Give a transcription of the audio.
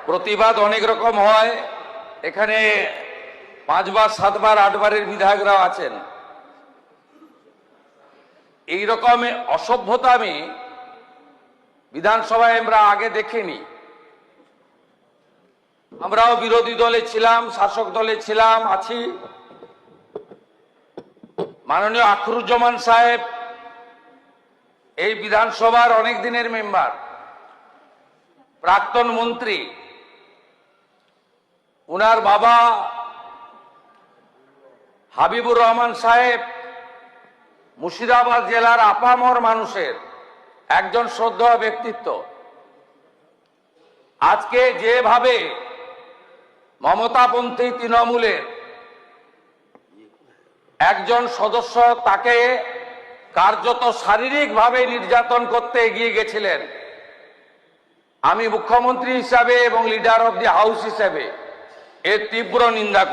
প্রতিবাদ অনেক রকম হয়। এখানে 5 বার 7 বার 8 বারের বিধায়করাও আছেন। এই রকম অসভ্যতা আমি বিধানসভায় আমরা আগে দেখিনি। আমরাও বিরোধী দলে ছিলাম, শাসক দলে ছিলাম, আছি। মাননীয় আখরুজ্জামান সাহেব এই বিধানসভার অনেক দিনের মেম্বার, প্রাক্তন মন্ত্রী। উনার বাবা হাবিবুর রহমান সাহেব মুর্শিদাবাদ জেলার আপামর মানুষের একজন শ্রদ্ধেয় ব্যক্তিত্ব। আজকে যেভাবে মমতাপন্থী তৃণমূলের একজন সদস্য তাকে কার্যত শারীরিকভাবে নির্যাতন করতে এগিয়ে গেছিলেন, আমি মুখ্যমন্ত্রী হিসাবে এবং লিডার অব দি হাউস হিসাবে এর তীব্র নিন্দা করি।